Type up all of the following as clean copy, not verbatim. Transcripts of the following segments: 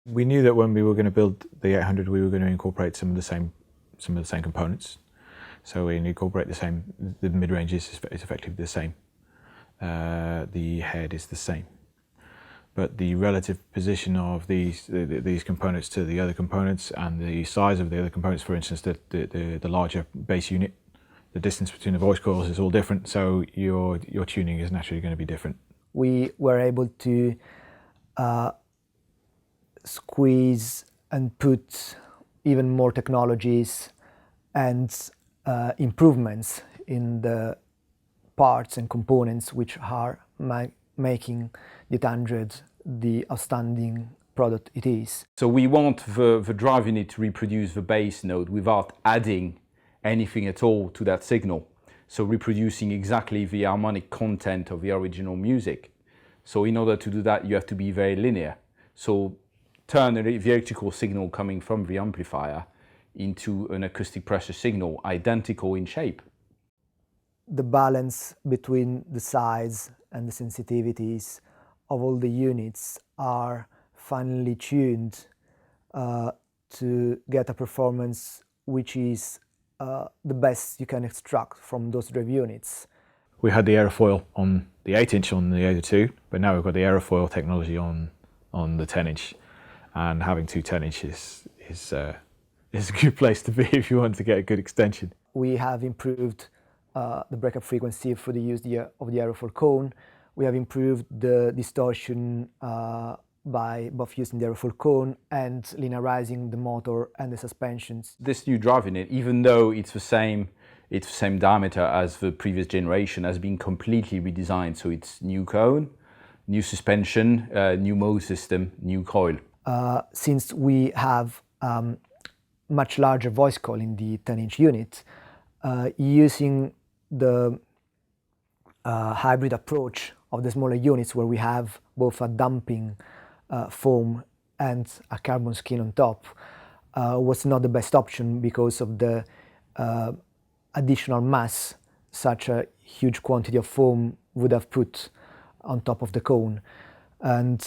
We knew that when we were going to build the 800, we were going to incorporate some of the same components. So we incorporate the mid-range is effectively the same. The head is the same. But the relative position of these components to the other components and the size of the other components, for instance, the larger bass unit, the distance between the voice coils is all different, so your tuning is naturally going to be different. We were able to squeeze and put even more technologies and improvements in the parts and components which are making the 800 the outstanding product it is. So we want the drive unit to reproduce the bass note without adding anything at all to that signal. So reproducing exactly the harmonic content of the original music. So in order to do that, you have to be very linear. So turn the electrical signal coming from the amplifier into an acoustic pressure signal identical in shape. The balance between the size and the sensitivities of all the units are finely tuned to get a performance which is the best you can extract from those drive units. We had the aerofoil on the 8-inch on the 802, but now we've got the aerofoil technology on the 10-inch, and having two 10-inches is a good place to be if you want to get a good extension. We have improved the breakup frequency for the use of the aerofoil cone. We have improved the distortion by both using the aerofoil cone and linearizing the motor and the suspensions. This new drive unit, even though it's the same diameter as the previous generation, has been completely redesigned. So it's new cone, new suspension, new mode system, new coil. Since we have much larger voice coil in the 10-inch unit, using the hybrid approach of the smaller units, where we have both a damping foam and a carbon skin on top, was not the best option because of the additional mass such a huge quantity of foam would have put on top of the cone. And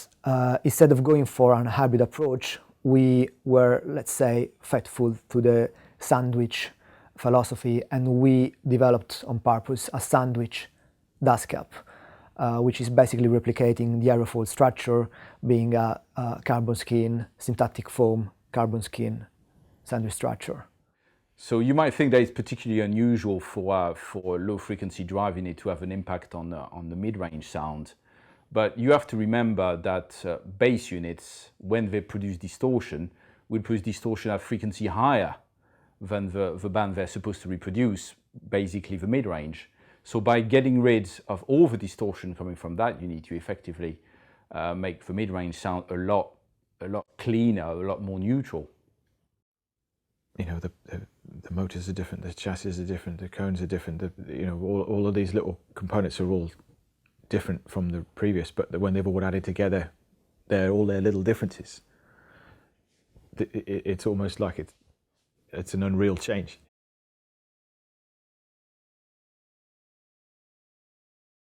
instead of going for a hybrid approach, we were, let's say, faithful to the sandwich philosophy, and we developed on purpose a sandwich dust cap, which is basically replicating the aerofoil structure, being a carbon skin, syntactic foam, carbon skin sandwich structure. So you might think that it's particularly unusual for a low-frequency drive unit to have an impact on the mid-range sound. But you have to remember that bass units, when they produce distortion, will produce distortion at frequency higher than the band they're supposed to reproduce, basically the mid-range. So by getting rid of all the distortion coming from that unit, you effectively make the mid-range sound a lot cleaner, a lot more neutral. You know, the motors are different, the chassis are different, the cones are different. All of these little components are all different from the previous, but when they've all added together, they're all their little differences. It's almost like it's an unreal change.